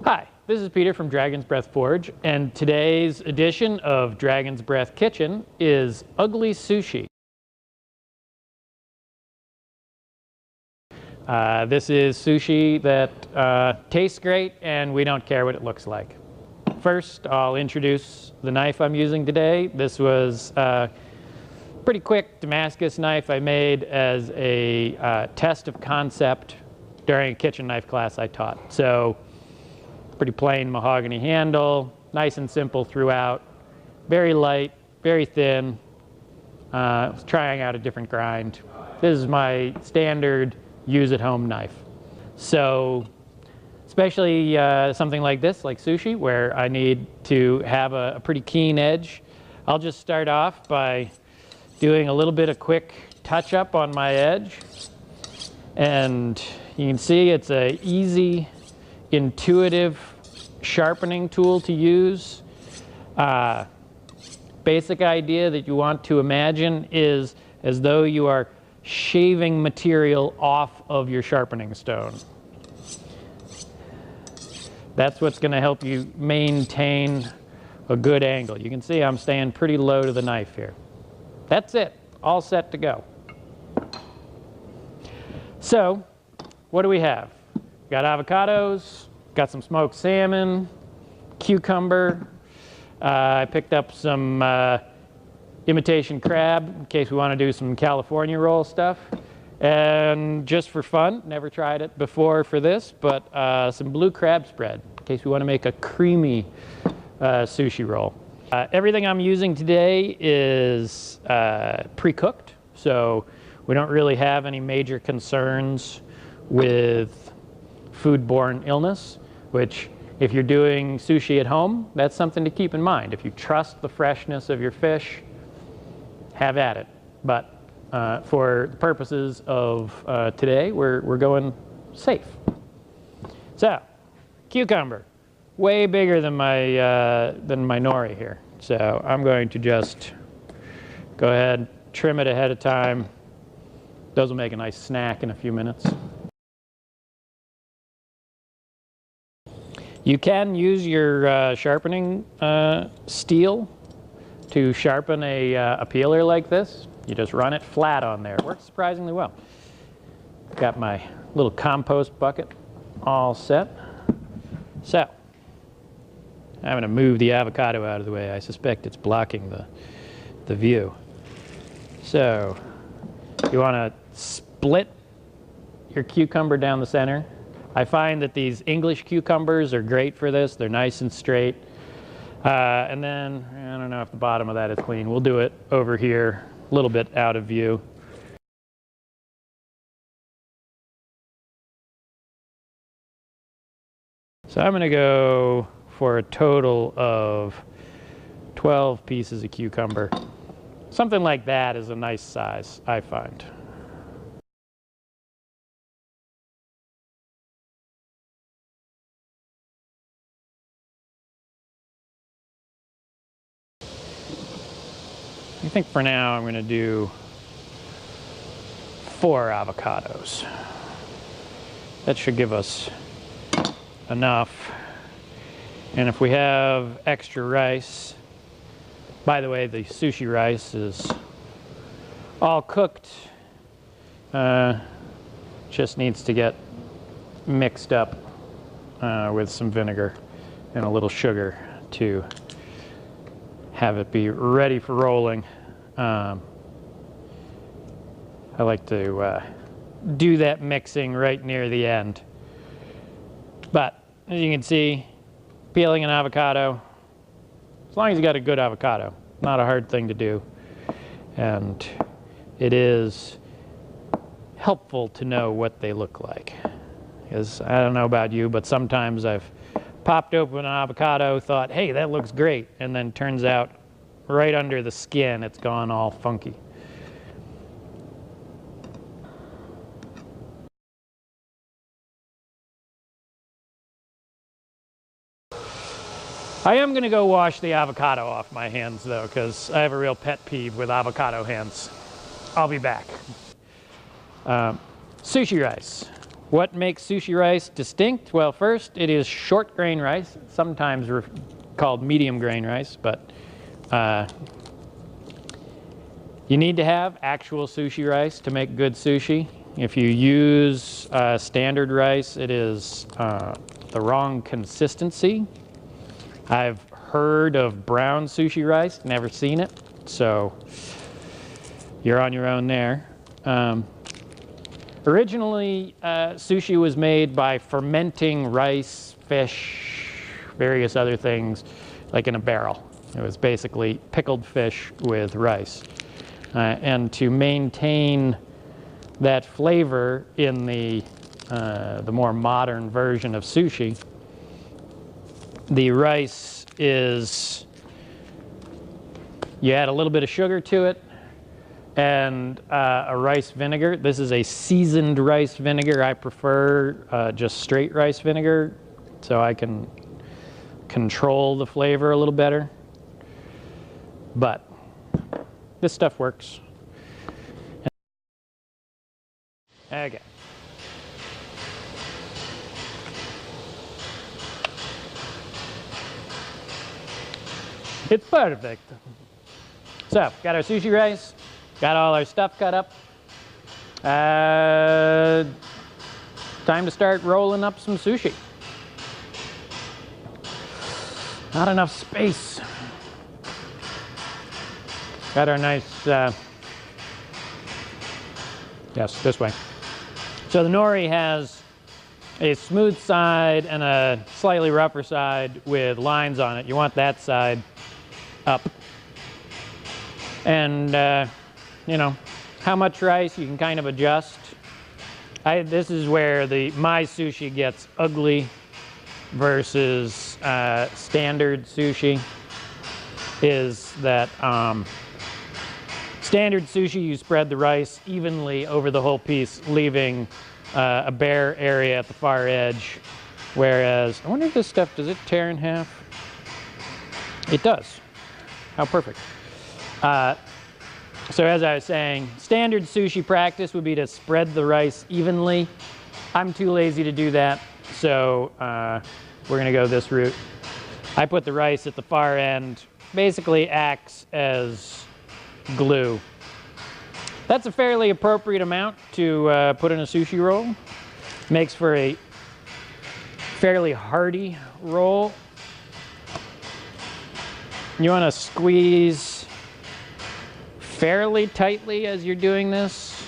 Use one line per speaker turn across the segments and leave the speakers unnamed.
Hi, this is Peter from Dragon's Breath Forge, and today's edition of Dragon's Breath Kitchen is Ugly Sushi. This is sushi that tastes great and we don't care what it looks like. First, I'll introduce the knife I'm using today. This was a pretty quick Damascus knife I made as a test of concept during a kitchen knife class I taught. So, pretty plain mahogany handle, nice and simple throughout, very light, very thin. I was trying out a different grind. This is my standard use-at-home knife. So, especially something like this, like sushi, where I need to have a pretty keen edge, I'll just start off by doing a little bit of quick touch-up on my edge. And you can see it's an easy, intuitive sharpening tool to use. Basic idea that you want to imagine is as though you are shaving material off of your sharpening stone. That's what's going to help you maintain a good angle. You can see I'm staying pretty low to the knife here. That's it, all set to go. So, what do we have? Got avocados, got some smoked salmon, cucumber. I picked up some imitation crab in case we want to do some California roll stuff. And just for fun, never tried it before for this, but some blue crab spread in case we want to make a creamy sushi roll. Everything I'm using today is pre-cooked, so we don't really have any major concerns with foodborne illness, which if you're doing sushi at home, that's something to keep in mind. If you trust the freshness of your fish, have at it. But for the purposes of today, we're going safe. So, cucumber, way bigger than my nori here. So I'm going to just go ahead, trim it ahead of time. Those will make a nice snack in a few minutes. You can use your sharpening steel to sharpen a peeler like this. You just run it flat on there. It works surprisingly well. Got my little compost bucket all set. So, I'm going to move the avocado out of the way. I suspect it's blocking the view. So, you want to split your cucumber down the center. I find that these English cucumbers are great for this. They're nice and straight. And then, I don't know if the bottom of that is clean. We'll do it over here, a little bit out of view. So I'm going to go for a total of 12 pieces of cucumber. Something like that is a nice size, I find. I think for now I'm going to do 4 avocados. That should give us enough. And if we have extra rice, by the way, the sushi rice is all cooked. Just needs to get mixed up with some vinegar and a little sugar to have it be ready for rolling. I like to do that mixing right near the end. But as you can see, peeling an avocado, as long as you got a good avocado, not a hard thing to do. And it is helpful to know what they look like. Because I don't know about you, but sometimes I've popped open an avocado, thought, hey, that looks great, and then turns out right under the skin it's gone all funky. I am going to go wash the avocado off my hands though, because I have a real pet peeve with avocado hands. I'll be back. Sushi rice. What makes sushi rice distinct? Well, first, it is short grain rice, sometimes called medium grain rice, but you need to have actual sushi rice to make good sushi. If you use standard rice, it is the wrong consistency. I've heard of brown sushi rice, never seen it, so you're on your own there. Originally, sushi was made by fermenting rice, fish, various other things, like in a barrel. It was basically pickled fish with rice. And to maintain that flavor in the more modern version of sushi, the rice is, you add a little bit of sugar to it, and a rice vinegar. This is a seasoned rice vinegar. I prefer just straight rice vinegar so I can control the flavor a little better. But this stuff works. Okay. It's perfect. So, got our sushi rice. Got all our stuff cut up. Time to start rolling up some sushi. Not enough space. Got our nice, yes, this way. So the nori has a smooth side and a slightly rougher side with lines on it. You want that side up. And you know, how much rice you can kind of adjust. This is where my sushi gets ugly versus standard sushi, is that standard sushi, you spread the rice evenly over the whole piece, leaving a bare area at the far edge. Whereas, I wonder if this stuff, does it tear in half? It does. How perfect. So as I was saying, standard sushi practice would be to spread the rice evenly. I'm too lazy to do that, so we're gonna go this route. I put the rice at the far end, basically acts as glue. That's a fairly appropriate amount to put in a sushi roll. Makes for a fairly hearty roll. You wanna squeeze fairly tightly as you're doing this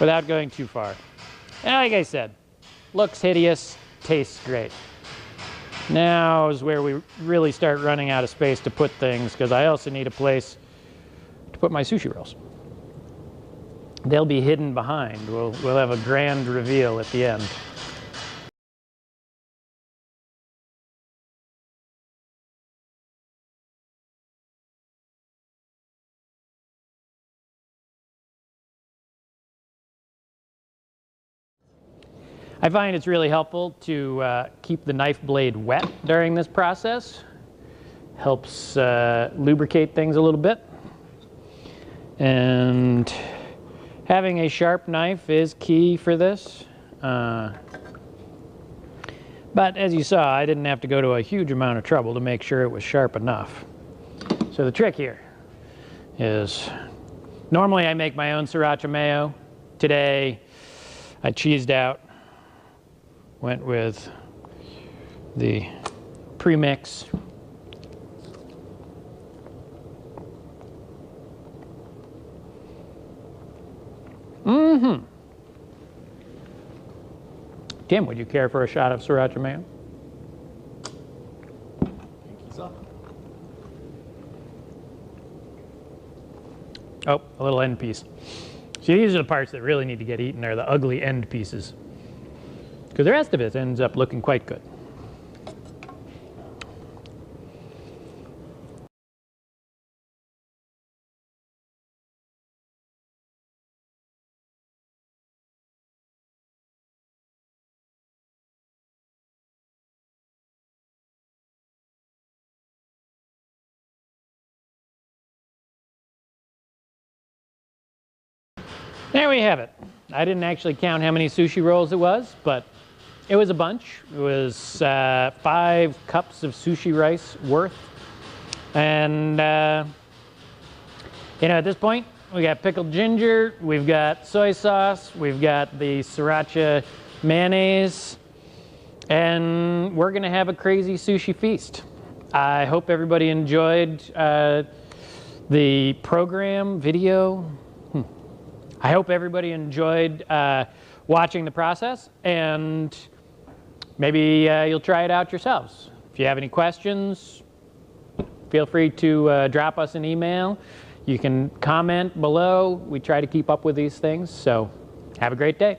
without going too far. And like I said, looks hideous, tastes great. Now is where we really start running out of space to put things, because I also need a place to put my sushi rolls. They'll be hidden behind. We'll have a grand reveal at the end. I find it's really helpful to keep the knife blade wet during this process. Helps lubricate things a little bit. And having a sharp knife is key for this. But as you saw, I didn't have to go to a huge amount of trouble to make sure it was sharp enough. So the trick here is, normally I make my own sriracha mayo. Today I cheesed out. Went with the premix. Tim, would you care for a shot of sriracha mayo? Oh, a little end piece. See, these are the parts that really need to get eaten. They're the ugly end pieces. Because the rest of it ends up looking quite good. There we have it. I didn't actually count how many sushi rolls it was, but it was a bunch. It was 5 cups of sushi rice worth. And, you know, at this point, we got pickled ginger, we've got soy sauce, we've got the sriracha mayonnaise, and we're gonna have a crazy sushi feast. I hope everybody enjoyed the program video. I hope everybody enjoyed watching the process, and maybe you'll try it out yourselves. If you have any questions, feel free to drop us an email. You can comment below. We try to keep up with these things, so have a great day.